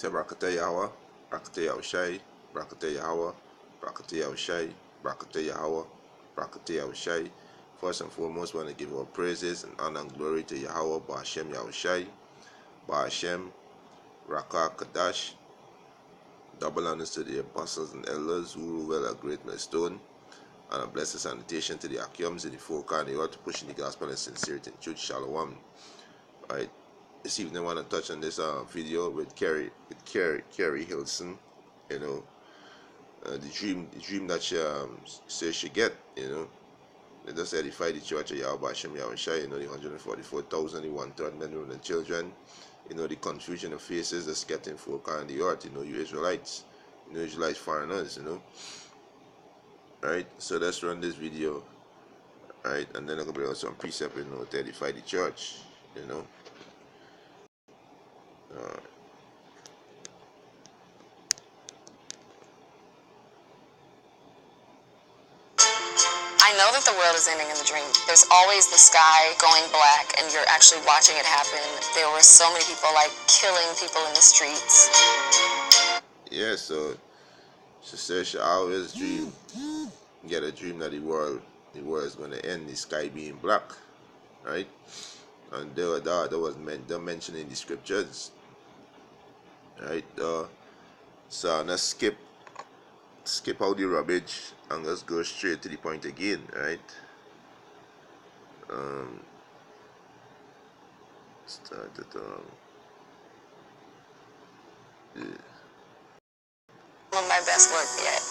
say Brakata Yahweh, Brakata Yahushai, Brakata Yahweh, Brakata Yahushai, Brakata Yahweh, Brakata Yahushai. First and foremost, we want to give our praises and honor and glory to Yahweh, Ba'ashem Yahushai, Ba'ashem, Raka Kadash. Double honors to the apostles and elders who rule well at Great Millstone, and a blessed sanitation to the Akiums in the Foka and the earth, pushing the gospel and sincerity in truth. Shalom. Alright, this evening I want to touch on this video with Carrie Hilson. You know, the dream that she says she get. You know, they just edify the church of Yahweh Hashem Yahushai. You know, the 144,000, the 1/3 men, women, and children. You know, the confusion of faces that's getting folk on the earth. You know, you Israelites. You know, Israelites foreigners. You know. Right, so let's run this video. Right, and then I'm gonna bring out some precept. You know, to edify the church. You know. I know that the world is ending in the dream. There's always the sky going black and you're actually watching it happen. There were so many people like killing people in the streets. Yeah, so she says she always get a dream that the world is going to end, the sky being black, right? And there was mentioned in the scriptures, right? So let's skip out the rubbish and let's go straight to the point again, right? Started yeah. Some of my best work yet.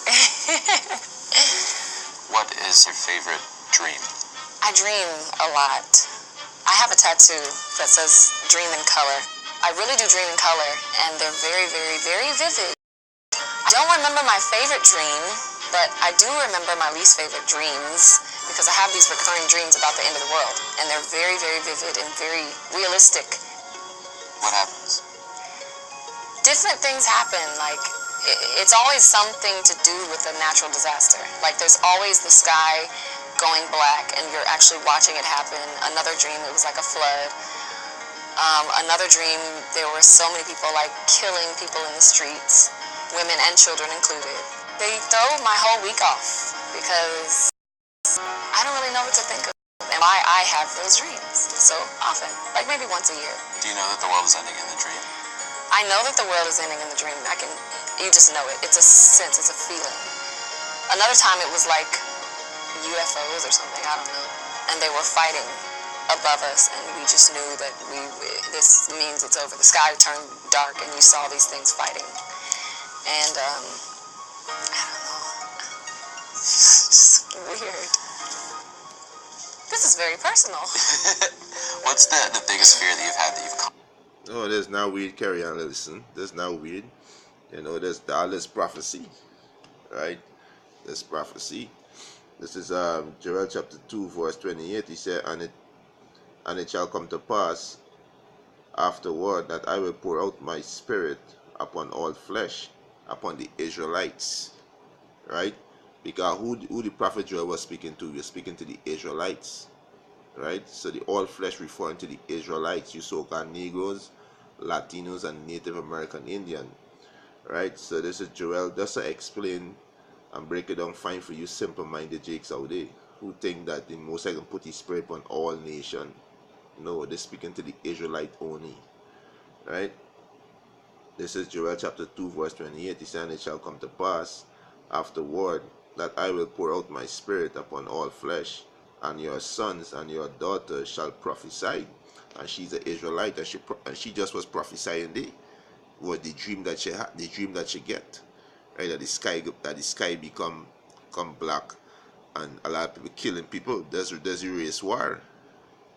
What is your favorite dream? I dream a lot. I have a tattoo that says dream in color. I really do dream in color, and they're very, very, very vivid. I don't remember my favorite dream, but I do remember my least favorite dreams because I have these recurring dreams about the end of the world, and they're very, very vivid and very realistic. What happens? Different things happen, like it's always something to do with a natural disaster. Like there's always the sky going black and you're actually watching it happen. Another dream, it was like a flood. Another dream, there were so many people like killing people in the streets, women and children included. They throw my whole week off because I don't really know what to think of and why I have those dreams so often, like maybe once a year. Do you know that the world is ending in the dream? I know that the world is ending in the dream. You just know it. It's a sense, it's a feeling. Another time it was like UFOs or something, I don't know. And they were fighting above us and we just knew that this means it's over. The sky turned dark and you saw these things fighting. And, I don't know. It's just weird. This is very personal. What's the biggest fear that you've had that you've come? Oh, there's now weird, carry on, listen. There's now weird. You know, there's all this prophecy, right? This prophecy. This is Joel chapter 2, verse 28. He said, and it shall come to pass afterward that I will pour out my spirit upon all flesh, upon the Israelites, right? Because who the prophet Joel was speaking to? He was speaking to the Israelites, right? So the all flesh referring to the Israelites, you so-called Negroes, Latinos, and Native American Indian, right? So this is Joel just to explain and break it down fine for you simple-minded jakes out there who think that the Most High can put his spirit upon all nation. No, they're speaking to the Israelite only, right? This is Joel chapter 2, verse 28. He said, and it shall come to pass afterward that I will pour out my spirit upon all flesh, and your sons and your daughters shall prophesy. And she's an Israelite, and she just was prophesying there. What the dream that she had, the dream that she get, right? That the sky become black, and a lot of people killing people. There's a race war.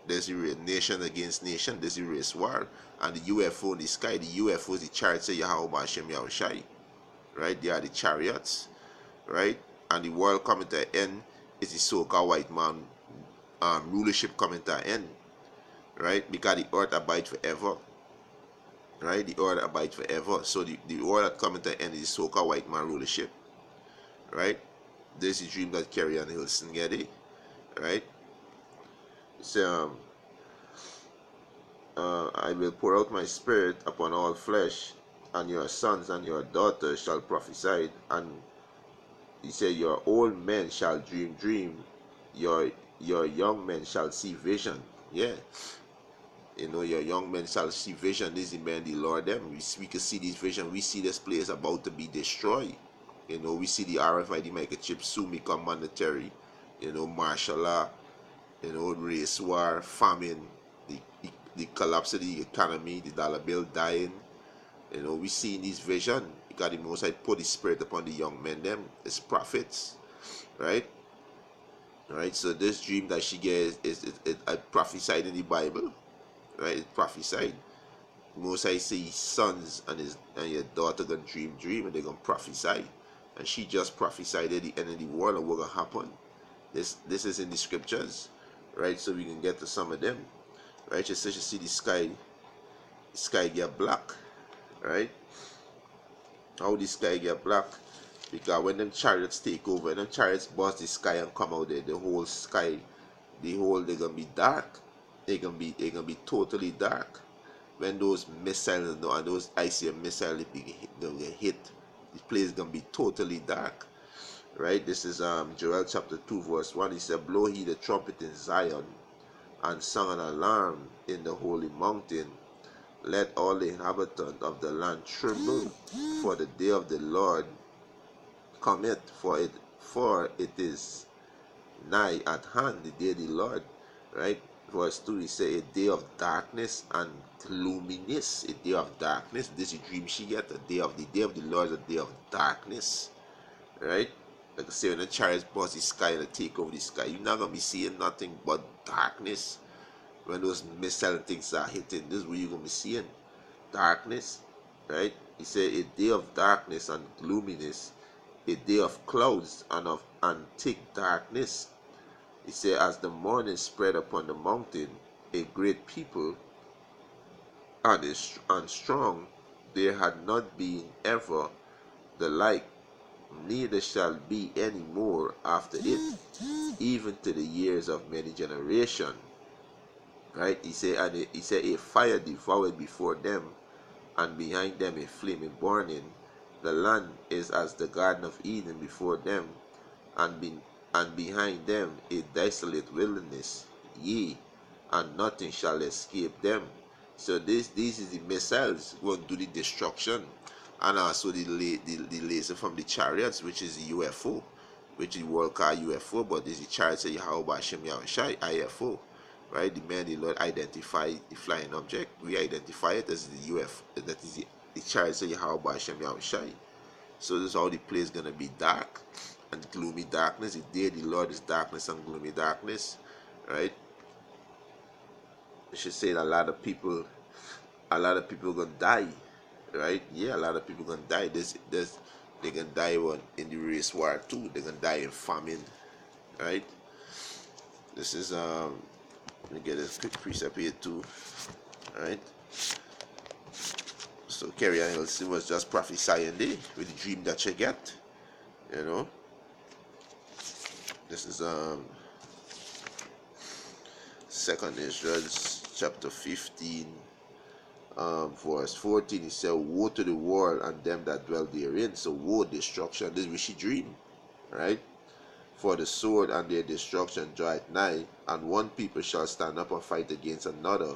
There's a nation against nation. There's a race war, and the UFO in the sky. The UFOs, the chariots of Yahweh Hashem Yahushai, right? They are the chariots, right? And the world coming to an end is the so-called white man rulership coming to an end, right? Because the earth abides forever, right? The earth abides forever. So the world that coming to an end is the so-called white man rulership, right? This is the dream that Carrie and Hilson get it, right? So I will pour out my spirit upon all flesh, and your sons and your daughters shall prophesy, and he said, your old men shall dream, your young men shall see vision. Yeah, your young men shall see vision. This is the man, the Lord them. We can see this vision. We see this place about to be destroyed. We see the RFID microchip soon become mandatory. Martial law, race war, famine, the collapse of the economy, the dollar bill dying. We see in this vision, God the Most High put His Spirit upon the young men, them, His prophets, right? Right. So this dream that she gets is prophesied in the Bible, right? It prophesied. Most High say His sons and your daughter gonna dream, and they're gonna prophesy, and she just prophesied at the end of the world and what gonna happen. This is in the scriptures, right? So we can get to some of them, right? She says, you see the sky get black, right? How the sky get black? Because when them chariots take over, and them chariots bust the sky and come out there, the whole sky, they're gonna be dark. They're gonna be totally dark. When those missiles and those icy missiles get hit, the place is gonna be totally dark. Right? This is Joel chapter 2 verse 1. He said, blow he the trumpet in Zion, and song an alarm in the holy mountain. Let all the inhabitants of the land tremble, for the day of the Lord cometh, for it is nigh at hand, the day of the Lord. Right? Verse 2, he said, a day of darkness and gloominess. A day of darkness. This is a dream she get. The day of the Lord is a day of darkness. Right? Like I say, when the chariots bust the sky and take over the sky, you're not going to be seeing nothing but darkness. When those missile things are hitting, this is what you're going to be seeing. Darkness. Right? He said, a day of darkness and gloominess. A day of clouds and thick darkness. He said, as the morning spread upon the mountain, a great people and strong, there had not been ever the like, neither shall be any more after it, even to the years of many generations. Right? He said, a fire devoured before them, and behind them a flaming burning. The land is as the Garden of Eden before them, and behind them a desolate wilderness. Yea, and nothing shall escape them. So this is the missiles going to do the destruction, and also the laser from the chariots, which is the UFO, which is the world called UFO, but this is the chariots of Yahweh Hashem Yahushai, IFO. Right? The man, the Lord identify the flying object. We identify it as the UFO. That is the chariots of Yahweh Hashem Yahushai. So this is how the place is gonna be dark and gloomy darkness. The day of the Lord is darkness and gloomy darkness. Right? I should say that a lot of people gonna die. Right? Yeah, a lot of people gonna die. They're gonna die in the race war too. They're gonna die in famine. Right? This is let me get a quick precept here too. Alright. So Carrie Ann Hilson was just prophesying there with the dream that you get. This is 2nd Israel chapter 15 verse 14. He said, woe to the world and them that dwell therein. So woe, destruction. This is what she dream. Right? For the sword and their destruction draweth nigh, and one people shall stand up and fight against another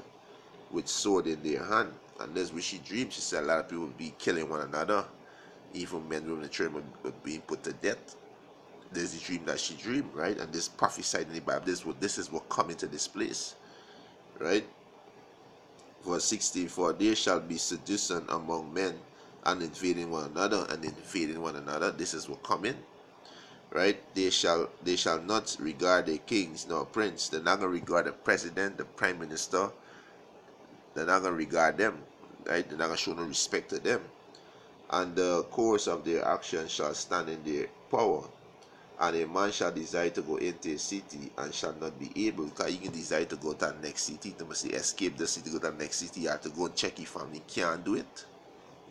with sword in their hand. And that's what she dreamed. She said a lot of people will be killing one another. Even men, women, and children were being put to death. There's the dream that she dreamed, right? And this prophesied in the Bible. This is what come into this place. Right? Verse 16, for there shall be seduction among men, and invading one another, and invading one another. This is what come in. Right? They shall not regard the kings nor prince. They're not going to regard the president, the prime minister. They're not going to regard them. Right? They're not going to show no respect to them. And the course of their action shall stand in their power. And a man shall desire to go into a city and shall not be able. Because you can desire to go to the next city, to say escape the city, go to the next city. You have to go and check your family. Can't do it.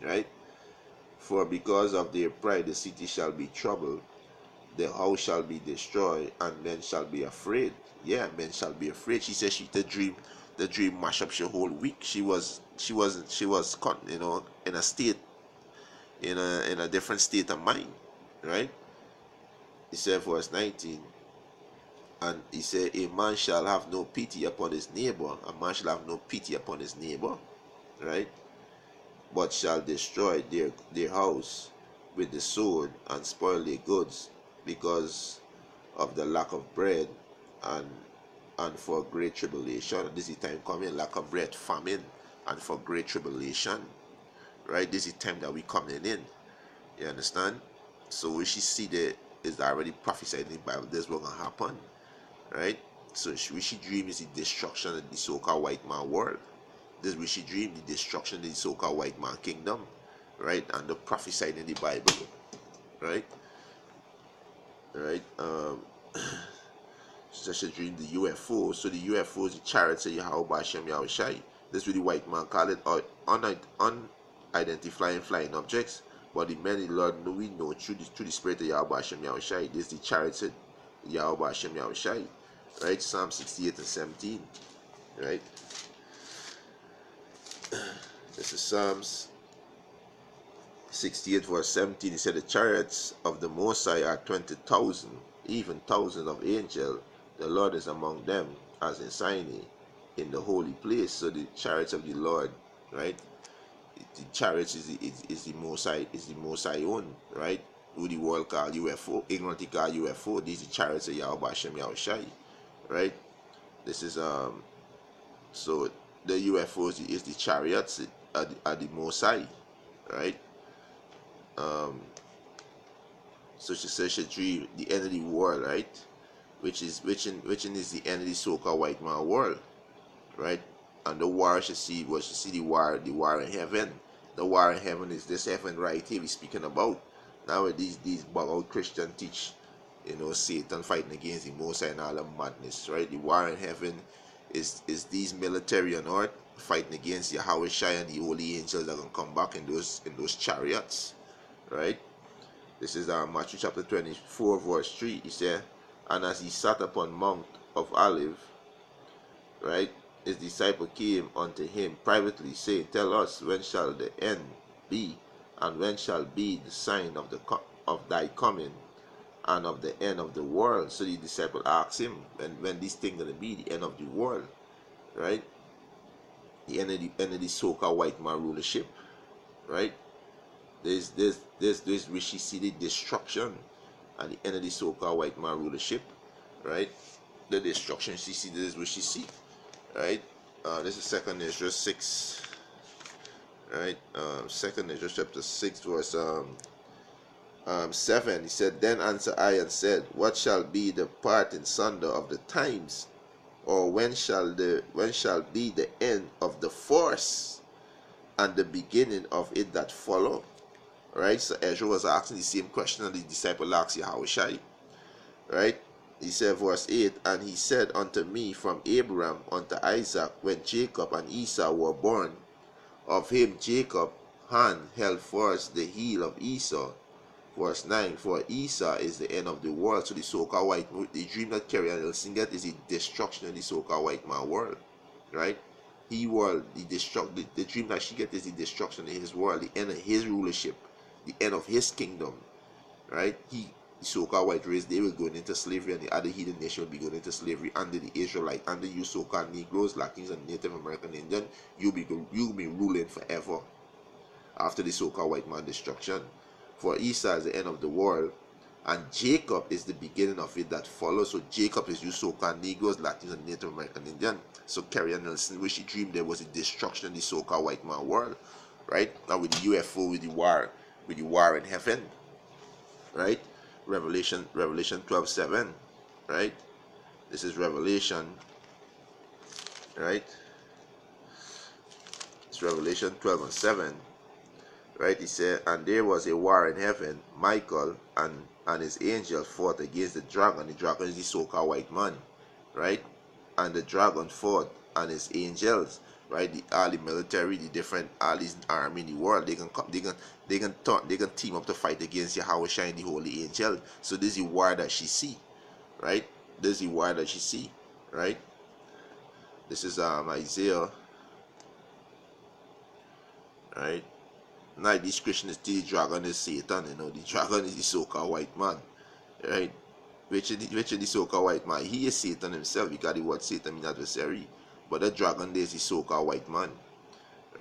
Right? For because of their pride the city shall be troubled. The house shall be destroyed, and men shall be afraid. Yeah, men shall be afraid. She said the dream mashed up she whole week. She was in a state in a different state of mind, right? He said, verse 19, and he said, a man shall have no pity upon his neighbor, a man shall have no pity upon his neighbor, right? But shall destroy their house with the sword and spoil their goods because of the lack of bread and for great tribulation. This is time coming, lack of bread, famine, and for great tribulation, right? This is time that we coming in. You understand? So we should see that is already prophesied in the Bible. This will gonna happen, right? So we should dream is the destruction of the so-called white man world. This we should dream the destruction of the so-called white man kingdom, right? And the prophesied in the Bible, right? Right. Such a dream the UFO. So the UFO is the chariots of Yahweh Hashem Yahushai. This is what the white man call it, unidentified flying objects. But the many Lord we know through the spirit of Yahweh Hashem Yahushai. This is the chariots of Yahweh Hashem Yahushai. Right? Psalm 68 and 17. Right? This is Psalms 68 verse 17. He said the chariots of the Most High are 20,000, even thousands of angels. The Lord is among them, as in Sinai, in the holy place. So the chariots of the Lord, right? The chariots is the Most High, is the Most High own, right? Who the world call UFO, ignorantly call UFO. These are the chariots of Yahweh Hashem Yahushai, right? This is so the UFOs is the chariots are the Most High, right? So she says she dream the end of the world, right? Which is the end of the so-called white man world, right? And the war she see was she see the war in heaven. The war in heaven is this heaven right here we speaking about. Nowadays these bug out Christian teach, Satan fighting against the Most High and all the madness, right? The war in heaven is these military on earth fighting against Yahweh Shai and the holy angels that are gonna come back in those chariots, right? This is Matthew chapter 24 verse 3. He said, and as he sat upon Mount of Olive, right, his disciple came unto him privately, saying, tell us, when shall the end be, and when shall be the sign of thy coming and of the end of the world? So the disciple asked him, when this thing gonna be, the end of the world, right? The end of the so-called white man rulership, right? There's where she see the destruction and the end of the so-called white man rulership, right? The destruction she see, this is what she see, right? This is 2nd Ezra 6, right? 2nd Ezra chapter 6 verse 7. He said, then answered I and said, what shall be the part and sunder of the times, or when shall be the end of the force and the beginning of it that follow? Right? So Ezra was asking the same question that the disciple asked Yahweh Shai, right? He said verse 8, and he said unto me, from Abraham unto Isaac, when Jacob and Esau were born, of him Jacob hand held first the heel of Esau. Verse 9, for Esau is the end of the world. So the so-called white, the dream that Carrie and Elson get is the destruction of the so-called white man world, right? The dream that she get is the destruction of his world, the end of his rulership, the end of his kingdom, right? The so-called white race, they will go into slavery, and the other heathen nation will be going into slavery under the Israelite, under you so-called Negroes, Latins, and Native American Indian. You'll be ruling forever after the so-called white man destruction. For Esau is the end of the world, and Jacob is the beginning of it that follows. So Jacob is you so-called Negroes, Latins, and Native American Indian. So Carrie and Nelson, where she dreamed there was a destruction of the so-called white man world, right? Now with the UFO, with the war in heaven, right? Revelation 12:7, right? This is Revelation, right? It's Revelation 12:7, right? He said, and there was a war in heaven. Michael and his angels fought against the dragon. The dragon is the so-called white man, right? And the dragon fought and his angels, right? All the military, the different, all these army in the world, they can team up to fight against Yahweh Shai and the holy angel. So this is the war that she see, right? This is the war that she see, right? This is Isaiah, right? Now these Christians, the dragon is Satan, the dragon is the so-called white man, right? Which is the so-called white man? He is Satan himself, because the word Satan means adversary. But the dragon there is the so-called white man,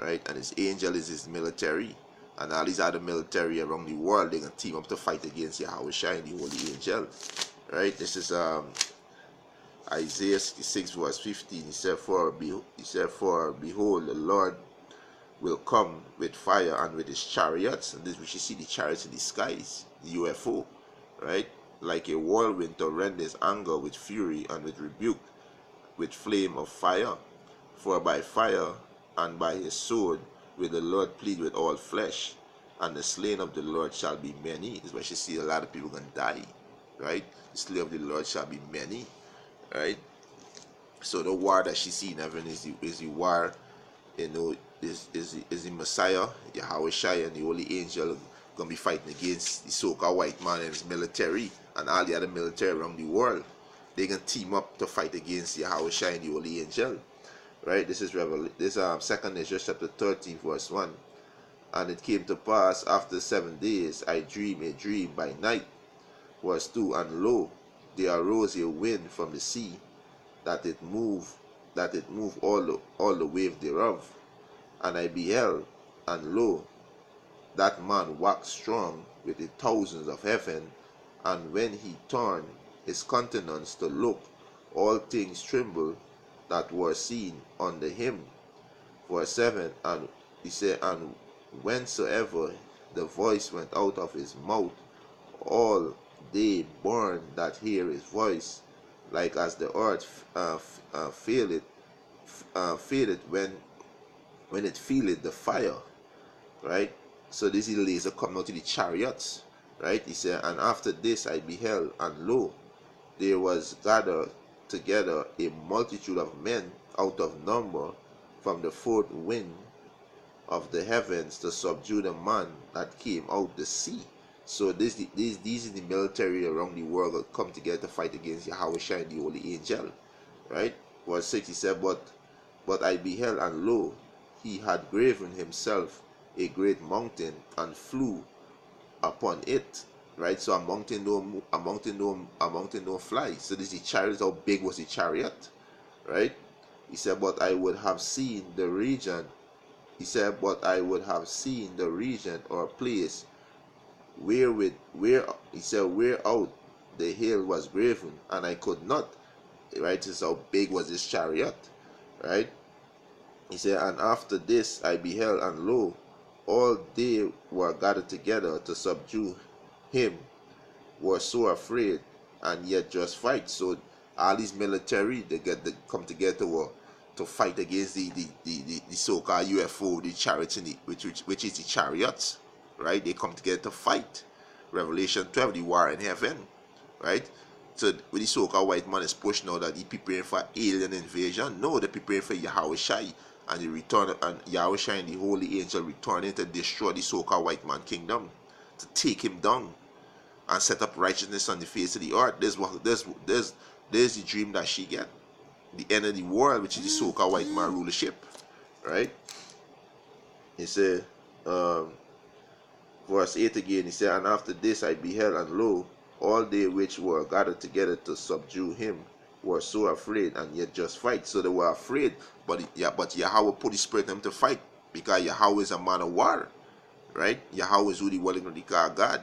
right? And his angel is his military. And all these other military around the world, they can team up to fight against Yahweh Shai and the holy angel, right? This is Isaiah 66 verse 15. He said, for behold, the Lord will come with fire and with his chariots. And this, we should see the chariots in the skies, the UFO, right? Like a whirlwind to rend his anger with fury and with rebuke, with flame of fire. For by fire and by his sword will the Lord plead with all flesh, and the slain of the Lord shall be many. This is why you see a lot of people going to die, right? The slain of the Lord shall be many, right? So the war that she see in heaven is the war, is the Messiah, Yahweh Shai, and the holy angel going to be fighting against the so-called white man and his military and all the other military around the world. They can team up to fight against Yahweh Shai and the holy angel, right? This is 2 Ezra chapter 13 verse 1. And it came to pass after 7 days, I dreamed a dream by night. Verse 2. And lo, there arose a wind from the sea, that it moved all the wave thereof. And I beheld, and lo, that man waxed strong with the thousands of heaven. And when he turned his countenance to look, all things trembled that were seen under him. Verse 7. And he said, and whensoever the voice went out of his mouth, all they born that hear his voice, like as the earth faileth when it feeleth the fire, right? So this is the laser coming out to the chariots, right? He said, and after this I beheld, and lo, there was gathered together a multitude of men out of number from the fourth wind of the heavens to subdue the man that came out the sea. So these is the military around the world that come together to fight against Yahweh Shai and the holy angel, right? Verse 6, he said, but I beheld, and lo, he had graven himself a great mountain and flew upon it, right? So a mountain don't fly. So this is the chariot. How big was the chariot, right? He said, but I would have seen the region. He said, but I would have seen the region or place where out the hill was graven, and I could not, right? This is how big was this chariot, right? He said, and after this I beheld, and lo, all they were gathered together to subdue him were so afraid, and yet just fight. So all these military, they come together to fight against the so-called UFO, the chariots, which is the chariots, right? They come together to fight. Revelation 12, the war in heaven, right? So when the so-called white man is pushing out that he preparing for alien invasion, no, they're preparing for Yahweh Shai and the return, and Yahweh Shai and the holy angel returning to destroy the so-called white man kingdom, to take him down and set up righteousness on the face of the earth. There's the dream that she get. The end of the world, which is the so-called white man rulership, right? He said, verse 8 again, he said, and after this I beheld, and lo, all they which were gathered together to subdue him were so afraid, and yet just fight. So they were afraid, but Yahweh put his spirit in them to fight, because Yahweh is a man of war, right? Yahweh is who the world is going to call God.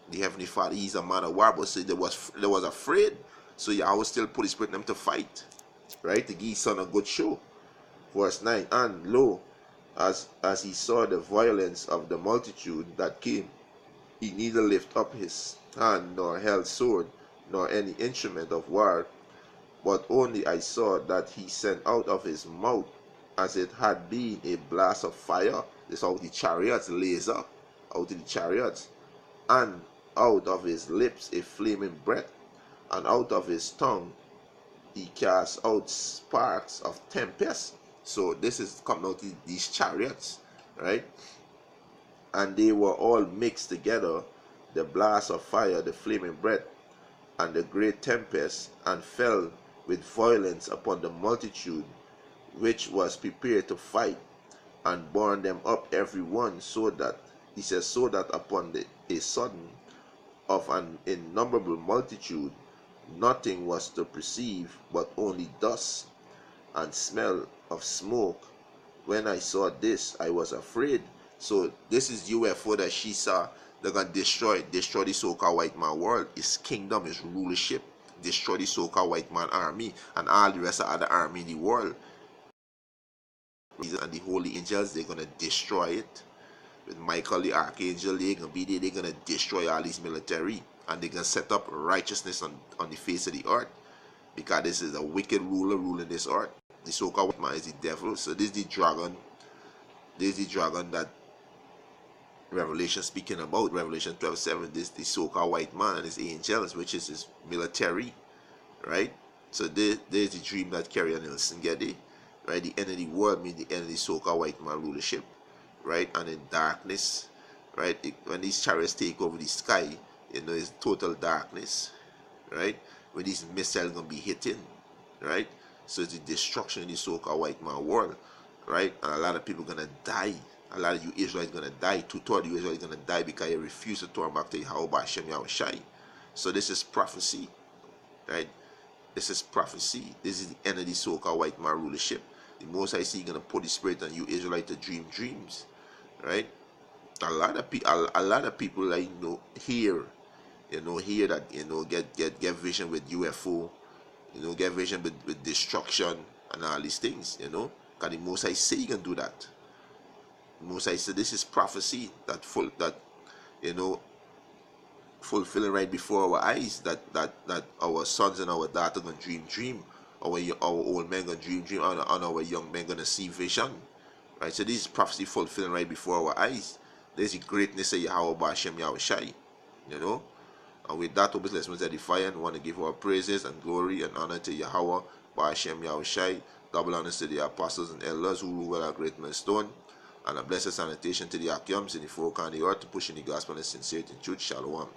The Heavenly Father, he's a man of war, but so they was afraid. So Yahweh still put his spirit in them to fight, right? To give his son a good show. Verse 9, and lo, as he saw the violence of the multitude that came, he neither lift up his hand, nor held sword, nor any instrument of war, but only I saw that he sent out of his mouth, as it had been a blast of fire. This out the chariots, laser, out of the chariots, and out of his lips a flaming breath, and out of his tongue he cast out sparks of tempest. So this is coming out of these chariots, right? And they were all mixed together, the blast of fire, the flaming breath, and the great tempest, and fell with violence upon the multitude which was prepared to fight, and burned them up every one, so that He says, so that upon a sudden of an innumerable multitude, nothing was to perceive but only dust and smell of smoke. When I saw this, I was afraid. So this is UFO that she saw. They're gonna destroy the so-called white man world, his kingdom, his rulership, destroy the so-called white man army and all the rest of the army in the world. And the holy angels, they're gonna destroy it. With Michael the archangel, they're gonna be there, they're gonna destroy all these military, and they're gonna set up righteousness on the face of the earth. Because this is a wicked ruler ruling this earth. The so-called white man is the devil. So this is the dragon. This is the dragon that Revelation speaking about. Revelation 12:7. This is the so-called white man and his angels, which is his military, right? So there's the dream that Carrier Nelson get there, right? The end of the world means the end of the so-called white man rulership, right? And in darkness, right? When these chariots take over the sky, it's total darkness, right? When these missiles gonna be hitting, right? So it's the destruction of the so-called white man world, right? And a lot of people gonna die. A lot of you Israelites gonna die. 2/3 of you Israelites gonna die because you refuse to turn back to Yahweh Hashem Yahushai. So this is prophecy, right? This is prophecy. This is the end of the so-called white man rulership. The Most High see gonna put the spirit on you Israelites to dream dreams, right? A lot of people like hear that get vision with UFO, get vision with destruction and all these things, because the Most High say you can do that. The Most High said this is prophecy that fulfilling right before our eyes, that our sons and our daughters gonna dream, our old men gonna dream, and our young men gonna see vision, right? So this is prophecy fulfilling right before our eyes. There's the greatness of Yahweh Hashem Yahushai, And with that, obviously, let's edify and want to give our praises and glory and honor to Yahweh Hashem Yahushai. Double honors to the apostles and elders who rule well a great millstone, and a blessed sanitation to the Akiams in the four corners of the earth to push in the gospel and sincerity and truth. Shalom.